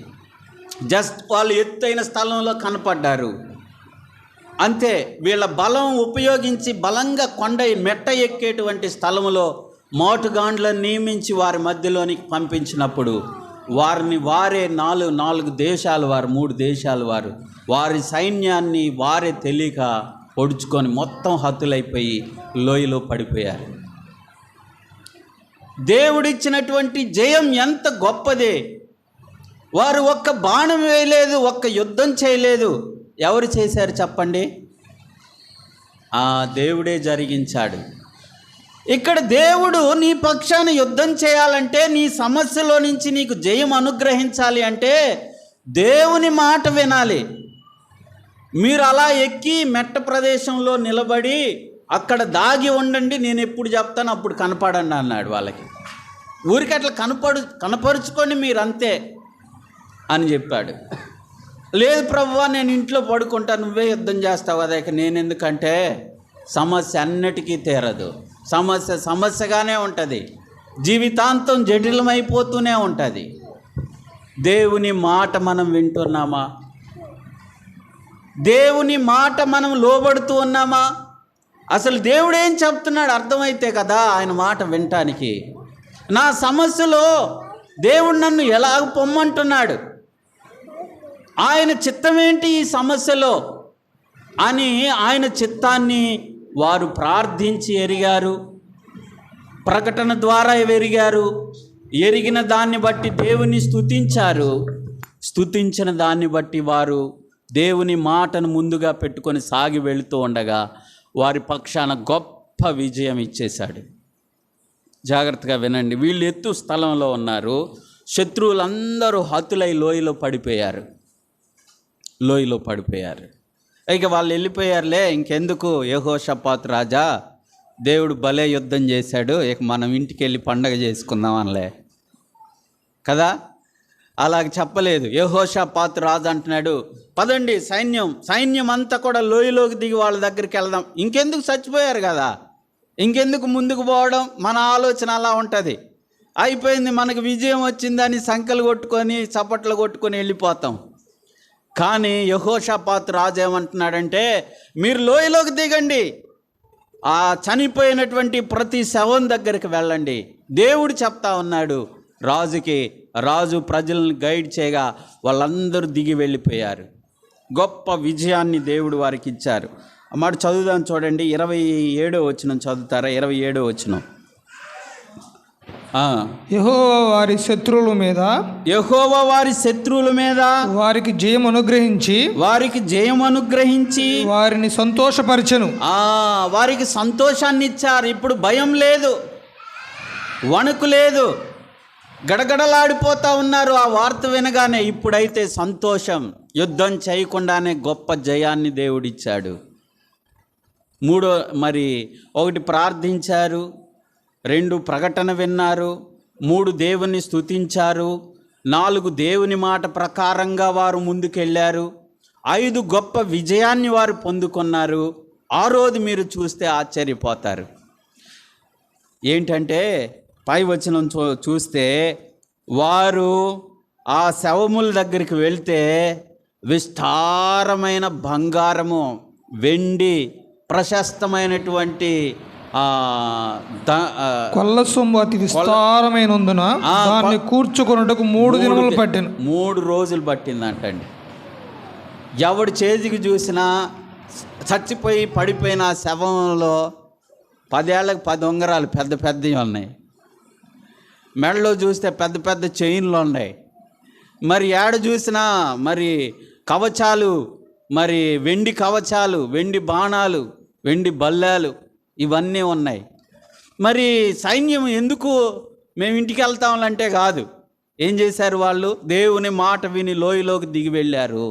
జస్ట్ వాళ్ళు ఎత్తైన స్థలంలో కనపడ్డారు అంతే. వీళ్ళ బలం ఉపయోగించి బలంగా కొండ మెట్ట ఎక్కేటువంటి స్థలంలో మోటుగాండ్లను నియమించి వారి మధ్యలోనికి పంపించినప్పుడు వారిని వారే 4 దేశాలు వారు, 3 దేశాలు వారు, వారి సైన్యాన్ని వారే తెలియక పొడుచుకొని మొత్తం హతులైపోయి లోయలో పడిపోయారు. దేవుడిచ్చినటువంటి జయం ఎంత గొప్పదే. వారు ఒక్క బాణం వేయలేదు, ఒక్క యుద్ధం చేయలేదు. ఎవరు చేశారు చెప్పండి? దేవుడే జరిగించాడు. ఇక్కడ దేవుడు నీ పక్షాన యుద్ధం చేయాలంటే, నీ సమస్యలో నుంచి నీకు జయం అనుగ్రహించాలి అంటే దేవుని మాట వినాలి. మీరు అలా ఎక్కి మెట్ట ప్రదేశంలో నిలబడి అక్కడ దాగి ఉండండి, నేను ఎప్పుడు చెప్తాను అప్పుడు కనపడండి అన్నాడు వాళ్ళకి. ఊరికి అట్లా కనపరుచుకోండి మీరు అంతే అని చెప్పాడు. లేదు ప్రభువా, నేను ఇంట్లో పడుకుంటా, నువ్వే యుద్ధం చేస్తావు కదా, ఇక నేను ఎందుకంటే సమస్య అన్నిటికీ తీరదు. సమస్యగానే ఉంటుంది, జీవితాంతం జటిలమైపోతూనే ఉంటుంది. దేవుని మాట మనం వింటున్నామా? దేవుని మాట మనం లోబడుతూ ఉన్నామా? అసలు దేవుడు ఏం చెప్తున్నాడు అర్థమైతే కదా ఆయన మాట వినటానికి. నా సమస్యలో దేవుడు నన్ను ఎలాగ పొమ్మంటున్నాడు, ఆయన చిత్తం ఏంటి ఈ సమస్యలో అని ఆయన చిత్తాన్ని వారు ప్రార్థించి ఎరిగారు, ప్రకటన ద్వారా ఎరిగారు. ఎరిగిన దాన్ని బట్టి దేవుని స్తుతించారు, స్తుతించిన దాన్ని బట్టి వారు దేవుని మాటను ముందుగా పెట్టుకొని సాగి వెళుతూ ఉండగా వారి పక్షాన గొప్ప విజయం ఇచ్చేశాడు. జాగ్రత్తగా వినండి. వీళ్ళు ఎత్తు స్థలంలో ఉన్నారు, శత్రువులందరూ హతులై లోయలో పడిపోయారు. ఇక వాళ్ళు వెళ్ళిపోయారులే, ఇంకెందుకు యెహోషాపాతు రాజా, దేవుడు భలే యుద్ధం చేశాడు, ఇక మనం ఇంటికి వెళ్ళి పండగ చేసుకుందాం అనలే కదా. అలాగ చెప్పలేదు. యెహోషాపాతు రాజు అంటున్నాడు, పదండి సైన్యం అంతా కూడా లోయలోకి దిగి వాళ్ళ దగ్గరికి వెళ్దాం. ఇంకెందుకు, చచ్చిపోయారు కదా, ఇంకెందుకు ముందుకు పోవడం. మన ఆలోచన అలా ఉంటుంది. అయిపోయింది, మనకు విజయం వచ్చిందని సంకలు కొట్టుకొని చప్పట్లు కొట్టుకొని వెళ్ళిపోతాం. కానీ యెహోషాపాతు రాజు ఏమంటున్నాడంటే, మీరు లోయలోకి దిగండి, ఆ చనిపోయినటువంటి ప్రతి శవం దగ్గరికి వెళ్ళండి. దేవుడు చెప్తా ఉన్నాడు రాజుకి. రాజు ప్రజలను గైడ్ చేయగా వాళ్ళందరూ దిగి వెళ్ళిపోయారు. గొప్ప విజయాన్ని దేవుడు వారికి ఇచ్చారు. మాట చదువుదాం చూడండి. 27వ వచనం చదువుతారా? 27వ వచనం. యెహోవా వారి శత్రువుల మీద వారికి జయం అనుగ్రహించి వారిని సంతోషపరిచెను. వారికి సంతోషాన్ని ఇచ్చారు. ఇప్పుడు భయం లేదు, వణుకు లేదు, గడగడలాడిపోతూ ఉన్నారు ఆ వార్త వినగానే. ఇప్పుడైతే సంతోషం. యుద్ధం చేయకుండానే గొప్ప జయాన్ని దేవుడిచ్చాడు. ఒకటి ప్రార్థించారు, 2 ప్రకటన విన్నారు, 3 దేవుని స్తుతించారు, 4 దేవుని మాట ప్రకారంగా వారు ముందుకెళ్ళారు, 5 గొప్ప విజయాన్ని వారు పొందుకున్నారు. 6వది మీరు చూస్తే ఆశ్చర్యపోతారు. ఏంటంటే పై వచనం చూస్తే వారు ఆ శవముల దగ్గరికి వెళ్తే విస్తారమైన బంగారము, వెండి, ప్రశస్తమైనటువంటి కొల్ల సొమ్ము అతి విస్తారమైనందున దాన్ని కూర్చుకొనుటకు 3 దినములు పట్టింది. 3 రోజులు పట్టిందంటండి. ఎవడి చేతికి చూసినా చచ్చిపోయి పడిపోయిన శవంలో 10 ఏళ్ళకి 10 ఉంగరాలు పెద్ద పెద్దవి ఉన్నాయి. మెడలో చూస్తే పెద్ద పెద్ద చైన్లు ఉన్నాయి. మరి ఏడ చూసినా మరి కవచాలు, మరి వెండి కవచాలు, వెండి బాణాలు, వెండి బల్లాలు ఇవన్నీ ఉన్నాయి. మరి సైన్యం ఎందుకు మేము ఇంటికి వెళ్తామంటే కాదు. ఏం చేశారు వాళ్ళు? దేవుని మాట విని లోయలోకి దిగి వెళ్ళారు.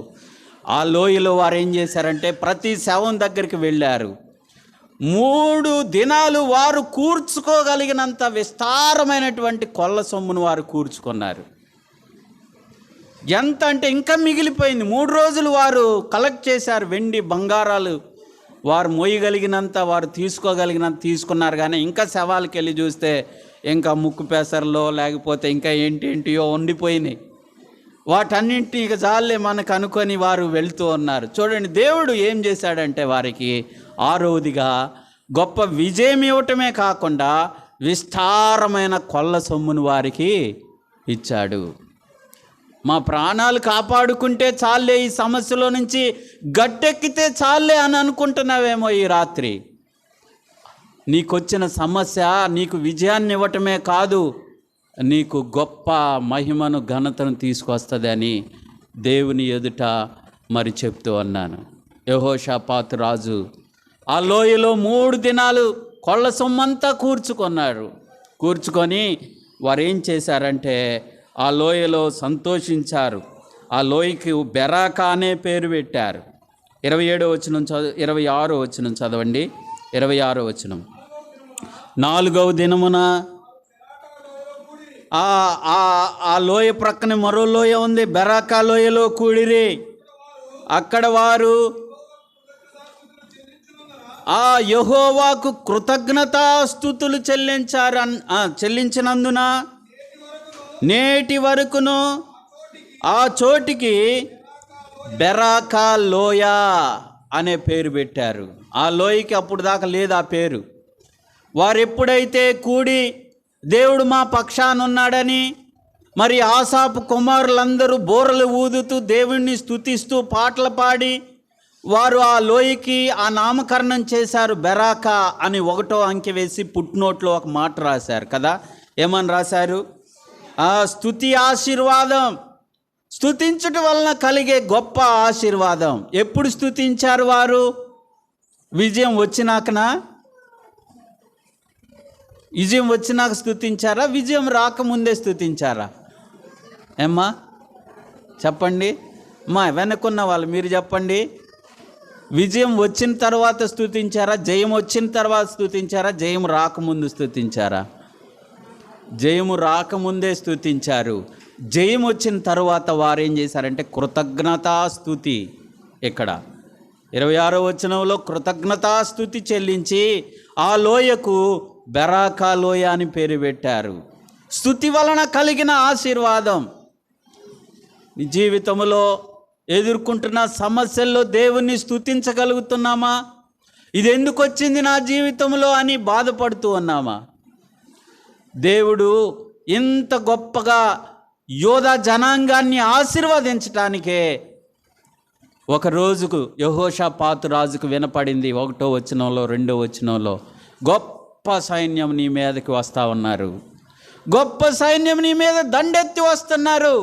ఆ లోయలో వారు ఏం చేశారంటే ప్రతి శవం దగ్గరికి వెళ్ళారు. 3 దినాలు వారు కూర్చుకోగలిగినంత విస్తారమైనటువంటి కొల్ల సొమ్మును వారు కూర్చుకున్నారు. ఎంత అంటే ఇంకా మిగిలిపోయింది. 3 రోజులు వారు కలెక్ట్ చేశారు. వెండి బంగారాలు వారు మోయగలిగినంత, వారు తీసుకోగలిగినంత తీసుకున్నారు. కానీ ఇంకా శవాలకి వెళ్ళి చూస్తే ఇంకా ముక్కు పెసర్లో లేకపోతే ఇంకా ఏంటేంటియో ఉండిపోయినాయి. వాటన్నింటినీ ఇక చాలే మనకు అనుకొని వారు వెళ్తూ ఉన్నారు. చూడండి, దేవుడు ఏం చేశాడంటే వారికి 6వదిగా గొప్ప విజయం ఇవ్వటమే కాకుండా విస్తారమైన కొల్ల సొమ్మును వారికి ఇచ్చాడు. మా ప్రాణాలు కాపాడుకుంటే చాలే, ఈ సమస్యలో నుంచి గట్టెక్కితే చాలే అని అనుకుంటున్నావేమో ఈ రాత్రి. నీకొచ్చిన సమస్య నీకు విజయాన్ని ఇవ్వటమే కాదు, నీకు గొప్ప మహిమను, ఘనతను తీసుకొస్తుంది అని దేవుని ఎదుట మరి చెప్తూ ఉన్నాను. యెహోషాపాతు రాజు ఆ లోయలో 3 దినాలు కొల్ల సొమ్మంతా కూర్చుకొని వారు ఏం చేశారంటే ఆ లోయలో సంతోషించారు. ఆ లోయకి బెరాకా అనే పేరు పెట్టారు. 26వ వచనం చదవండి. 26వ వచనం. 4వ దినమున ఆ లోయ ప్రక్కన మరో లోయ ఉంది, బెరాకా లోయలో కూడిరి. అక్కడ వారు ఆ యెహోవాకు కృతజ్ఞతాస్తుతులు చెల్లించినందున నేటి వరకును ఆ చోటికి బెరాకా లోయ అనే పేరు పెట్టారు. ఆ లోయకి అప్పుడు దాకా లేదు ఆ పేరు. వారు ఎప్పుడైతే కూడి దేవుడు మా పక్షాన ఉన్నాడని, మరి ఆసాపు కుమారులందరూ బోరలు ఊదుతూ దేవుణ్ణి స్తుతిస్తూ పాటలు పాడి వారు ఆ లోయకి ఆ నామకరణం చేశారు. బెరాకా అని 1వ అంకె వేసి పుట్నోట్లో ఒక మాట రాశారు కదా. ఏమని రాశారు? స్తుతి ఆశీర్వాదం, స్తుతించుట వలన కలిగే గొప్ప ఆశీర్వాదం. ఎప్పుడు స్తుతించారు వారు? విజయం వచ్చినాకనా? విజయం వచ్చినాక స్తుతించారా? విజయం రాకముందే స్తుతించారా? ఏమ్మా చెప్పండి. వెనక్కున్న వాళ్ళు మీరు చెప్పండి. విజయం వచ్చిన తర్వాత స్తుతించారా? జయం వచ్చిన తర్వాత స్తుతించారా? జయం రాకముందు స్తుతించారా? జయము రాకముందే స్తుతించారు. జయం వచ్చిన తర్వాత వారు ఏం చేశారంటే కృతజ్ఞతాస్తుతి. ఇక్కడ 26వ వచనంలో కృతజ్ఞతాస్తుతి చెల్లించి ఆ లోయకు బెరాకా లోయ అని పేరు పెట్టారు. స్తుతి వలన కలిగిన ఆశీర్వాదం. నీ జీవితంలో ఎదుర్కొంటున్న సమస్యల్లో దేవుణ్ణి స్తుతించగలుగుతున్నామా? ఇది ఎందుకు వచ్చింది నా జీవితంలో అని బాధపడుతూ ఉన్నామా? దేవుడు ఇంత గొప్పగా యోధా జనాంగాన్ని ఆశీర్వదించటానికే ఒక రోజుకు యెహోషాపాతు రాజుకు వినపడింది. 1వ వచనంలో 2వ వచనంలో గొప్ప సైన్యం నీ మీదకి వస్తూ ఉన్నారు, గొప్ప సైన్యం నీ మీద దండెత్తి వస్తున్నారు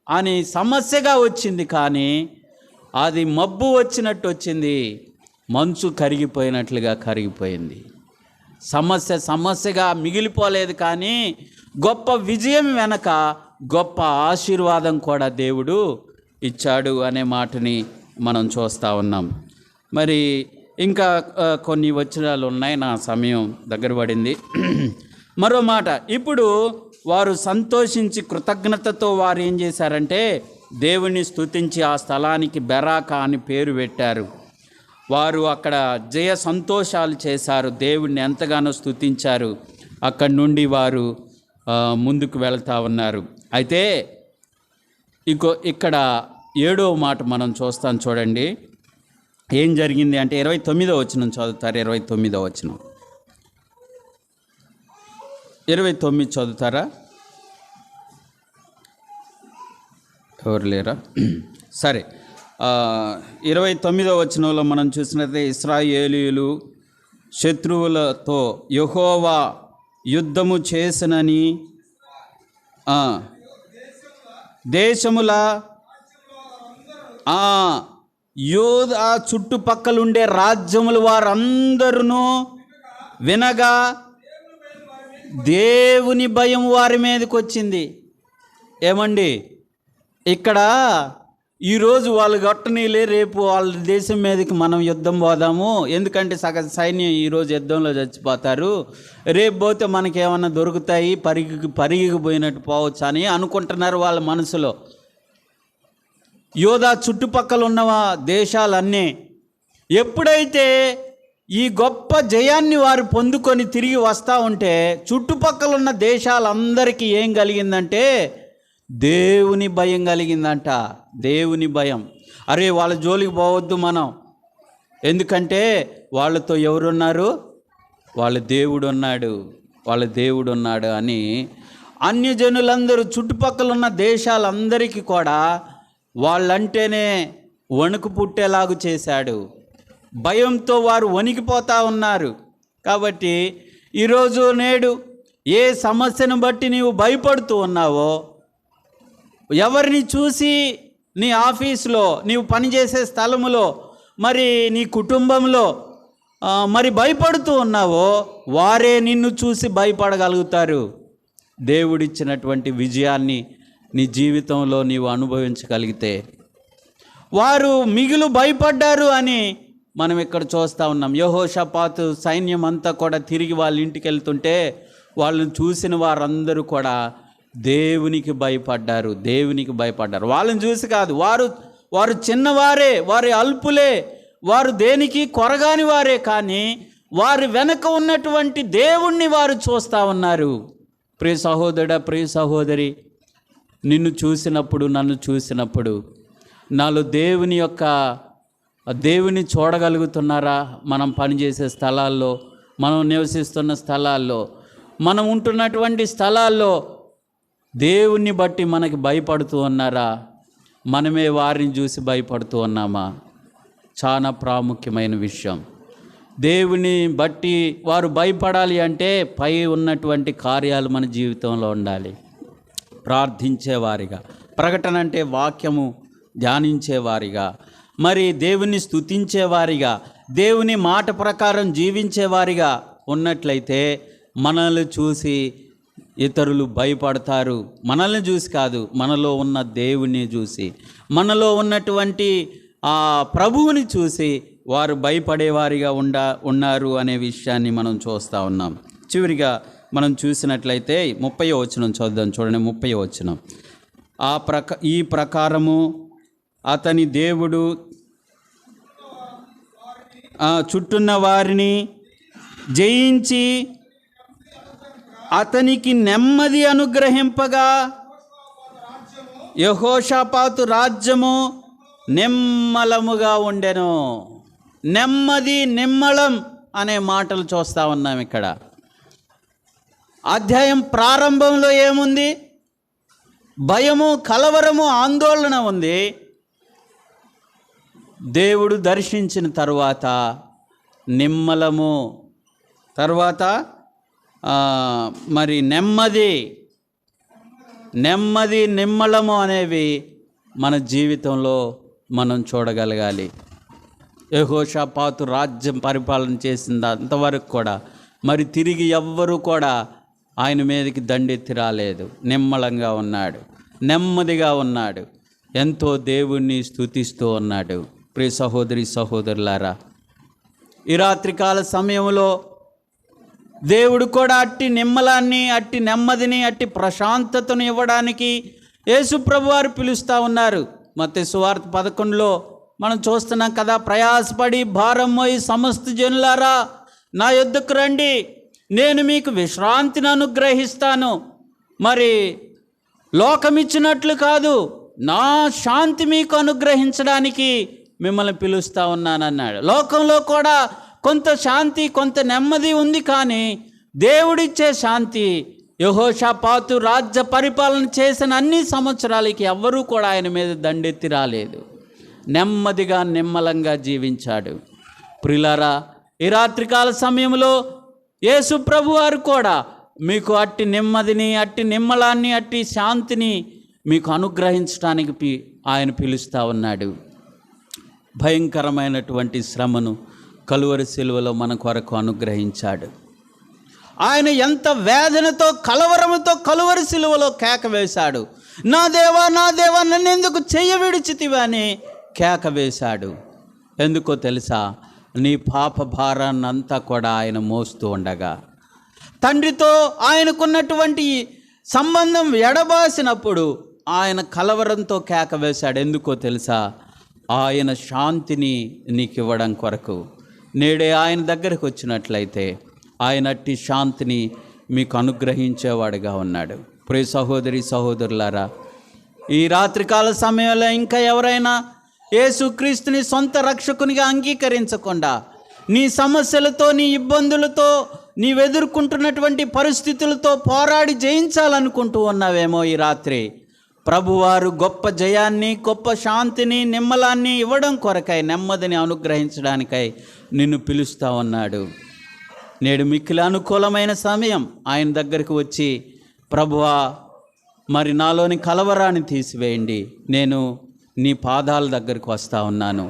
అని సమస్యగా వచ్చింది. కానీ అది మబ్బు వచ్చినట్టు వచ్చింది, మంచు కరిగిపోయినట్లుగా కరిగిపోయింది. సమస్యగా మిగిలిపోలేదు. కానీ గొప్ప విజయం వెనక గొప్ప ఆశీర్వాదం కూడా దేవుడు ఇచ్చాడు అనే మాటని మనం చూస్తూ ఉన్నాం. మరి ఇంకా కొన్ని వచనాలు ఉన్నాయి, నా సమయం దగ్గర పడింది. మరో మాట, ఇప్పుడు వారు సంతోషించి కృతజ్ఞతతో వారు ఏం చేశారంటే దేవుణ్ణి స్తుతించి ఆ స్థలానికి బెరాకా అని పేరు పెట్టారు. వారు అక్కడ జయ సంతోషాలు చేశారు, దేవుణ్ణి ఎంతగానో స్తుతించారు. అక్కడి నుండి వారు ముందుకు వెళ్తూ ఉన్నారు. అయితే ఇక్కడ 7వ మాట మనం చూస్తాం, చూడండి ఏం జరిగింది అంటే 29వ వచనం చదువుతారు. 29వ వచనం 29 చదువుతారా? ఎవరు లేరా? సరే, 29వ వచనంలో మనం చూసినట్లయితే ఇశ్రాయేలీయులు శత్రువులతో యెహోవా యుద్ధము చేసినని దేశముల యోధా చుట్టుపక్కలుండే రాజ్యముల వారందరూ వినగా దేవుని భయం వారి మీదకి వచ్చింది. ఏమండి, ఇక్కడ ఈరోజు వాళ్ళు గొట్టనీలే, రేపు వాళ్ళ దేశం మీదకి మనం యుద్ధం పోదాము, ఎందుకంటే సగం సైన్యం ఈరోజు యుద్ధంలో చచ్చిపోతారు, రేపు పోతే మనకేమన్నా దొరుకుతాయి, పరిగిపోయినట్టు పోవచ్చు అని అనుకుంటున్నారు వాళ్ళ మనసులో. యోధా చుట్టుపక్కల ఉన్న దేశాలన్నీ ఎప్పుడైతే ఈ గొప్ప జయాన్ని వారు పొందుకొని తిరిగి వస్తూ ఉంటే చుట్టుపక్కల ఉన్న దేశాలందరికీ ఏం కలిగిందంటే దేవుని భయం కలిగిందంట. దేవుని భయం. అరే వాళ్ళ జోలికి పోవద్దు మనం, ఎందుకంటే వాళ్ళతో ఎవరున్నారు? వాళ్ళ దేవుడు ఉన్నాడు, వాళ్ళ దేవుడు ఉన్నాడు అని అన్యజనులందరూ చుట్టుపక్కల ఉన్న దేశాలందరికీ కూడా వాళ్ళంటేనే వణుకు పుట్టేలాగు చేశాడు. భయంతో వారు వణికిపోతూ ఉన్నారు. కాబట్టి ఈరోజు నేడు ఏ సమస్యను బట్టి నీవు భయపడుతూ ఉన్నావో, ఎవరిని చూసి నీ ఆఫీసులో, నీవు పనిచేసే స్థలములో, మరి నీ కుటుంబంలో మరి భయపడుతూ ఉన్నావో వారే నిన్ను చూసి భయపడగలుగుతారు. దేవుడిచ్చినటువంటి విజయాన్ని నీ జీవితంలో నీవు అనుభవించగలిగితే. వారు మిగులు భయపడ్డారు అని మనం ఇక్కడ చూస్తూ ఉన్నాం. యెహోషాపాతు సైన్యం అంతా కూడా తిరిగి వాళ్ళ ఇంటికి వెళ్తుంటే వాళ్ళని చూసిన వారందరూ కూడా దేవునికి భయపడ్డారు, దేవునికి భయపడ్డారు. వాళ్ళని చూసి కాదు, వారు చిన్నవారే, వారి అల్పులే, వారు దేనికి కొరగాని వారే, కానీ వారి వెనక ఉన్నటువంటి దేవుణ్ణి వారు చూస్తూ ఉన్నారు. ప్రియ సహోదరుడా, ప్రియ సహోదరి, నిన్ను చూసినప్పుడు, నన్ను చూసినప్పుడు నాలో దేవుని చూడగలుగుతున్నారా? మనం పనిచేసే స్థలాల్లో, మనం నివసిస్తున్న స్థలాల్లో, మనం ఉంటున్నటువంటి స్థలాల్లో దేవుణ్ణి బట్టి మనకి భయపడుతూ ఉన్నారా? మనమే వారిని చూసి భయపడుతూ ఉన్నామా? చాలా ప్రాముఖ్యమైన విషయం. దేవుని బట్టి వారు భయపడాలి అంటే పై ఉన్నటువంటి కార్యాలు మన జీవితంలో ఉండాలి. ప్రార్థించేవారిగా, ప్రకటన అంటే వాక్యము ధ్యానించేవారిగా, మరి దేవుని స్తుతించేవారిగా, దేవుని మాట ప్రకారం జీవించేవారిగా ఉన్నట్లయితే మనల్ని చూసి ఇతరులు భయపడతారు. మనల్ని చూసి కాదు, మనలో ఉన్న దేవుని చూసి, మనలో ఉన్నటువంటి ఆ ప్రభువుని చూసి వారు భయపడేవారిగా ఉన్నారు అనే విషయాన్ని మనం చూస్తూ ఉన్నాం. చివరిగా మనం చూసినట్లయితే 30వ వచనం చదువుదాం. చూడండి, 30వ వచనం. ఈ ప్రకారము అతని దేవుడు చుట్టున్న వారిని జయించి అతనికి నెమ్మది అనుగ్రహింపగా యెహోషాపాతు రాజ్యము నిమ్మలముగా ఉండెను. నెమ్మది, నిమ్మలం అనే మాటలు చూస్తూ ఉన్నాం ఇక్కడ. అధ్యాయం ప్రారంభంలో ఏముంది? భయము, కలవరము, ఆందోళన ఉంది. దేవుడు దర్శించిన తర్వాత నిమ్మలము, తర్వాత మరి నెమ్మది, నిమ్మలము అనేవి మన జీవితంలో మనం చూడగలగాలి. యెహోషాపాతు రాజ్యం పరిపాలన చేసింది అంతవరకు కూడా మరి తిరిగి ఎవ్వరూ కూడా ఆయన మీదకి దండెత్తి రాలేదు. నిమ్మలంగా ఉన్నాడు, నెమ్మదిగా ఉన్నాడు, ఎంతో దేవుణ్ణి స్తుతిస్తూ ఉన్నాడు. ప్రియ సహోదరి సహోదరులారా, ఈ రాత్రికాల సమయంలో దేవుడు కూడా అట్టి నిమ్మలాన్ని, అట్టి నెమ్మదిని, అట్టి ప్రశాంతతను ఇవ్వడానికి యేసు ప్రభువారు పిలుస్తూ ఉన్నారు. మత్తయి సువార్త 11లో మనం చూస్తున్నాం కదా, ప్రయాసపడి భారం మోయి సమస్త జనులారా నా యొద్దకు రండి, నేను మీకు విశ్రాంతిని అనుగ్రహిస్తాను. మరి లోకమిచ్చినట్లు కాదు, నా శాంతి మీకు అనుగ్రహించడానికి మిమ్మల్ని పిలుస్తూ ఉన్నానన్నాడు. లోకంలో కూడా కొంత శాంతి, కొంత నెమ్మది ఉంది, కానీ దేవుడిచ్చే శాంతి యెహోషాపాతు రాజ్య పరిపాలన చేసిన అన్ని సంవత్సరాలకి ఎవ్వరూ కూడా ఆయన మీద దండెత్తి రాలేదు. నెమ్మదిగా, నిమ్మలంగా జీవించాడు. ప్రియులారా, ఈ రాత్రికాల సమయంలో యేసు ప్రభువారు కూడా మీకు అట్టి నెమ్మదిని, అట్టి నిమ్మలాన్ని, అట్టి శాంతిని మీకు అనుగ్రహించడానికి ఆయన పిలుస్తూ ఉన్నాడు. భయంకరమైనటువంటి శ్రమను కలువరి శిలువలో మన కొరకు అనుగ్రహించాడు. ఆయన ఎంత వేదనతో, కలవరముతో కలువరి శిలువలో కేక వేశాడు. నా దేవా, నా దేవా, నన్నెందుకు చెయ్య విడిచితివా అని కేక వేశాడు. ఎందుకో తెలుసా? నీ పాప భారాన్నంతా కూడా ఆయన మోస్తూ ఉండగా, తండ్రితో ఆయనకున్నటువంటి సంబంధం ఎడబాసినప్పుడు ఆయన కలవరంతో కేక వేశాడు. ఎందుకో తెలుసా? ఆయన శాంతిని నీకు ఇవ్వడం కొరకు. నేడే ఆయన దగ్గరకు వచ్చినట్లయితే ఆయన అట్టి శాంతిని మీకు అనుగ్రహించేవాడుగా ఉన్నాడు. ప్రియ సహోదరి సహోదరులారా, ఈ రాత్రికాల సమయంలో ఇంకా ఎవరైనా యేసుక్రీస్తుని సొంత రక్షకునిగా అంగీకరించకుండా నీ సమస్యలతో, నీ ఇబ్బందులతో, నీవెదుర్కొంటున్నటువంటి పరిస్థితులతో పోరాడి జయించాలనుకుంటూ ఉన్నావేమో, ఈ రాత్రి ప్రభువారు గొప్ప జయాన్ని, గొప్ప శాంతిని, నిమ్మలాన్ని ఇవ్వడం కొరకై, నెమ్మదిని అనుగ్రహించడానికై నిన్ను పిలుస్తూ ఉన్నాడు. నేడు మిక్కిలి అనుకూలమైన సమయం. ఆయన దగ్గరికి వచ్చి, ప్రభువా, మరి నాలోని కలవరాన్ని తీసివేయండి, నేను నీ పాదాల దగ్గరికి వస్తూ ఉన్నాను,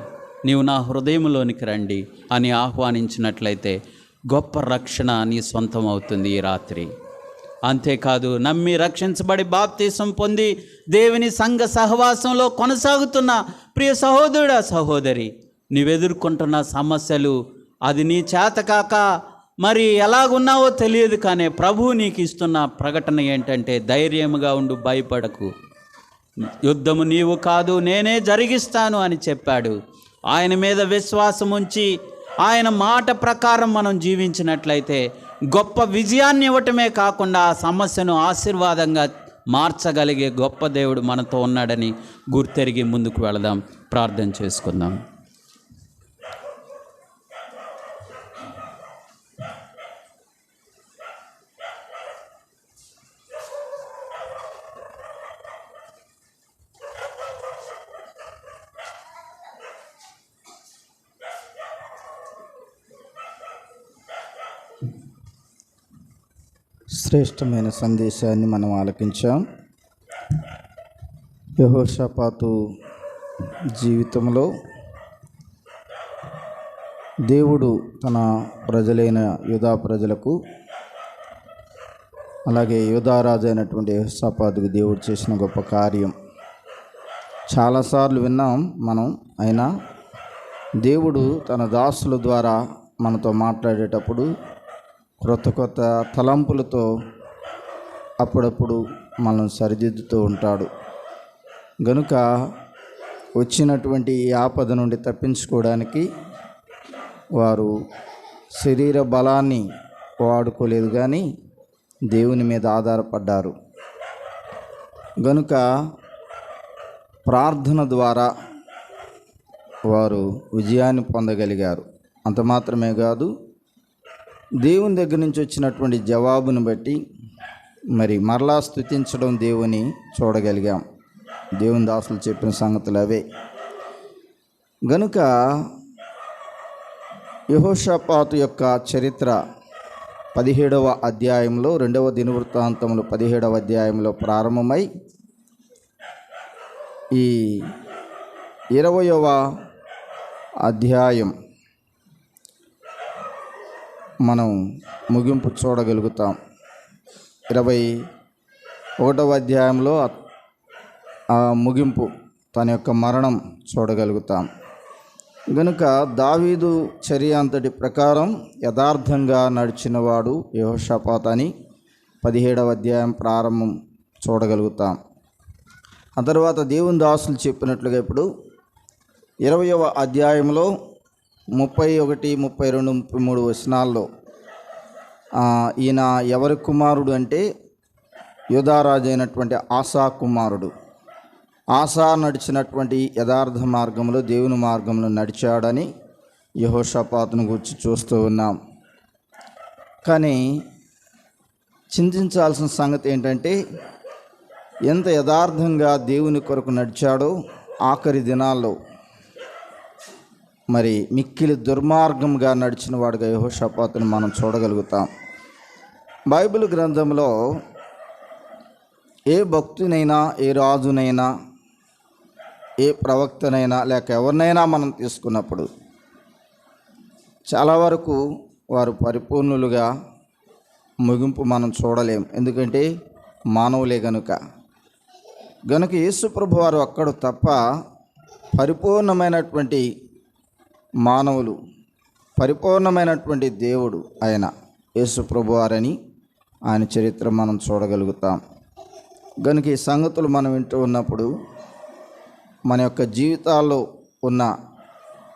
నీవు నా హృదయంలోనికి రండి అని ఆహ్వానించినట్లయితే గొప్ప రక్షణ నీ సొంతం అవుతుంది ఈ రాత్రి. అంతేకాదు, నమ్మి రక్షించబడి బాప్తీసం పొంది దేవుని సంఘ సహవాసంలో కొనసాగుతున్న ప్రియ సహోదరుడా, సహోదరి, నీవెదుర్కొంటున్న సమస్యలు, అది నీ చేతకాక మరి ఎలాగున్నావో తెలియదు, కానీ ప్రభువు నీకు ఇస్తున్న ప్రకటన ఏంటంటే, ధైర్యముగా ఉండు, భయపడకు, యుద్ధము నీవు కాదు నేనే జరిగిస్తాను అని చెప్పాడు. ఆయన మీద విశ్వాసం ఉంచి ఆయన మాట ప్రకారం మనం జీవించినట్లయితే గొప్ప విజయాన్ని ఇవ్వటమే కాకుండా ఆ సమస్యను ఆశీర్వాదంగా మార్చగలిగే గొప్ప దేవుడు మనతో ఉన్నాడని గుర్తెరిగి ముందుకు వెళదాం. ప్రార్థన చేసుకుందాం. శ్రేష్టమైన సందేశాన్ని మనం ఆలకించాం. యెహోషాపాతు జీవితంలో దేవుడు తన ప్రజలైన యూదా ప్రజలకు, అలాగే యూదా రాజు అయినటువంటి యెహోషాపాతుకు దేవుడు చేసిన గొప్ప కార్యం చాలాసార్లు విన్నాం మనం. అయినా దేవుడు తన దాసుల ద్వారా మనతో మాట్లాడేటప్పుడు కొత్త తలంపులతో అప్పుడప్పుడు మనం సరిదిద్దుతూ ఉంటాడు. గనుక వచ్చినటువంటి ఈ ఆపద నుండి తప్పించుకోవడానికి వారు శరీర బలాన్ని వాడుకోలేదు, కానీ దేవుని మీద ఆధారపడ్డారు. గనుక ప్రార్థన ద్వారా వారు విజయాన్ని పొందగలిగారు. అంత మాత్రమే కాదు, దేవుని దగ్గర నుంచి వచ్చినటువంటి జవాబును బట్టి మరి మరలా స్తుతించడం దేవుని చూడగలిగాం. దేవుని దాసులు చెప్పిన సంగతులు అవే. గనుక యెహోషాపాతు యొక్క చరిత్ర 17వ అధ్యాయంలో, 2వ దినవృత్తాంతములు 17వ అధ్యాయంలో ప్రారంభమై ఈ 20వ అధ్యాయం మనం ముగింపు చూడగలుగుతాం. 21వ అధ్యాయంలో ఆ ముగింపు, తన యొక్క మరణం చూడగలుగుతాం. గనుక దావీదు చర్య అంతటి ప్రకారం యథార్థంగా నడిచినవాడు యెహోషాపాతు అని 17వ అధ్యాయం ప్రారంభం చూడగలుగుతాం. ఆ తర్వాత దేవుని దాసులు చెప్పినట్లుగా ఇప్పుడు 20వ అధ్యాయంలో 31, 32, 33 వచనాల్లో ఈయన ఎవరి కుమారుడు అంటే యూదారాజు అయినటువంటి ఆసా కుమారుడు. ఆసా నడిచినటువంటి యథార్థ మార్గంలో, దేవుని మార్గంలో నడిచాడని యెహోషాపాతును గురించి చూస్తూ ఉన్నాం. కానీ చింతించాల్సిన సంగతి ఏంటంటే, ఎంత యథార్థంగా దేవుని కొరకు నడిచాడో ఆఖరి దినాల్లో మరి మిక్కిలి దుర్మార్గంగా నడిచిన వాడుగా యెహోషాపాతును మనం చూడగలుగుతాం. బైబిల్ గ్రంథంలో ఏ భక్తునైనా, ఏ రాజునైనా, ఏ ప్రవక్తనైనా, లేక ఎవరినైనా మనం తీసుకున్నప్పుడు చాలా వరకు వారు పరిపూర్ణులుగా ముగింపు మనం చూడలేం. ఎందుకంటే మానవులే గనుక యేసు ప్రభు వారు ఒక్కడు తప్ప పరిపూర్ణమైనటువంటి మానవులు, పరిపూర్ణమైనటువంటి దేవుడు ఆయన యేసు ప్రభు వారని ఆయన చరిత్ర మనం చూడగలుగుతాం. గనుక ఈ సంగతులు మనం వింటూ ఉన్నప్పుడు మన యొక్క జీవితాల్లో ఉన్న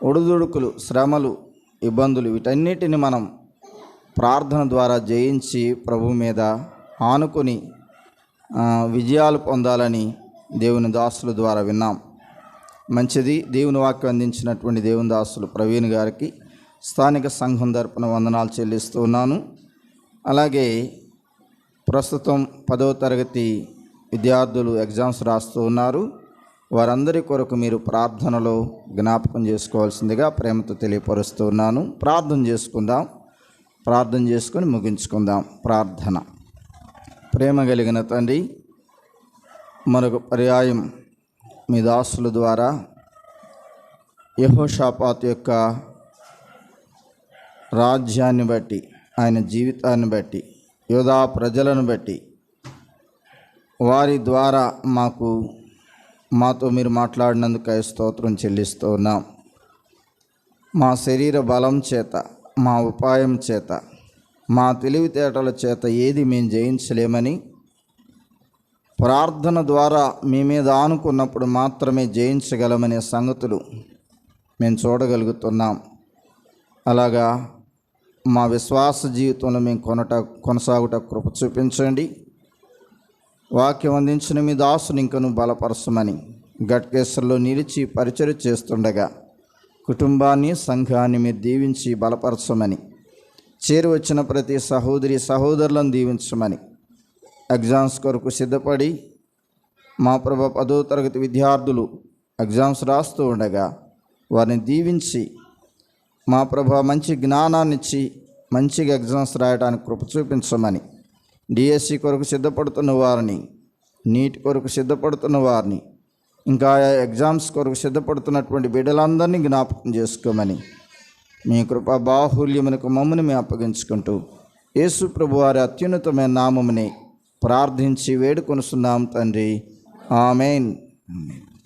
ఒడిదుడుకులు, శ్రమలు, ఇబ్బందులు, వీటన్నిటిని మనం ప్రార్థన ద్వారా జయించి ప్రభు మీద ఆనుకొని విజయాలు పొందాలని దేవుని దాసుల ద్వారా విన్నాం. మంచిది. దేవుని వాక్యం అందించినటువంటి దేవుని దాసులు ప్రవీణ్ గారికి స్థానిక సంఘం తరపున వందనాలు చెల్లిస్తూ ఉన్నాను. అలాగే ప్రస్తుతం 10వ తరగతి విద్యార్థులు ఎగ్జామ్స్ రాస్తూ ఉన్నారు. వారందరి కొరకు మీరు ప్రార్థనలో జ్ఞాపకం చేసుకోవాల్సిందిగా ప్రేమతో తెలియపరుస్తూ ఉన్నాను. ప్రార్థన చేసుకుందాం. ప్రార్థన చేసుకొని ముగించుకుందాం. ప్రార్థన. ప్రేమ కలిగిన తండ్రి, మరొక పర్యాయం మీ దాసుల ద్వారా యెహోషాపాతు యొక్క రాజ్యాన్ని బట్టి, ఆయన జీవితాన్ని బట్టి, యూదా ప్రజలను బట్టి, వారి ద్వారా మాతో మీరు మాట్లాడినందుకు స్తోత్రం చెల్లిస్తూ ఉన్నాం. మా శరీర బలం చేత, మా ఉపాయం చేత, మా తెలివితేటల చేత ఏది మేము జయించలేమని, ప్రార్థన ద్వారా మీ మీద ఆనుకున్నప్పుడు మాత్రమే జయించగలమనే సంగతులు మేము చూడగలుగుతున్నాం. అలాగా మా విశ్వాస జీవితంలో మేము కొనసాగుట కృప చూపించండి. వాక్యం అందించిన మీ దాసుని ఇంకను బలపరచమని, గట్కేశ్వర్లో నిలిచి పరిచర్య చేస్తుండగా కుటుంబాన్ని, సంఘాన్ని మీరు దీవించి బలపరచమని, చేరి వచ్చిన ప్రతి సహోదరులను దీవించమని, ఎగ్జామ్స్ కొరకు సిద్ధపడి మా ప్రభు 10వ తరగతి విద్యార్థులు ఎగ్జామ్స్ రాస్తూ ఉండగా వారిని దీవించి, మా ప్రభు మంచి జ్ఞానాన్ని ఇచ్చి మంచిగా ఎగ్జామ్స్ రాయడానికి కృప చూపించమని, డిఎస్సి కొరకు సిద్ధపడుతున్న వారిని, నీట్ కొరకు సిద్ధపడుతున్న వారిని, ఇంకా ఎగ్జామ్స్ కొరకు సిద్ధపడుతున్నటువంటి బిడ్డలందరినీ జ్ఞాపకం చేసుకోమని మీ కృపా బాహుల్యమునకు మమ్మల్ని మేము అప్పగించుకుంటూ యేసు ప్రభు వారి అత్యున్నతమైన నామముని ప్రార్థించి వేడుకొనుచున్నాం తండ్రి. ఆమేన్.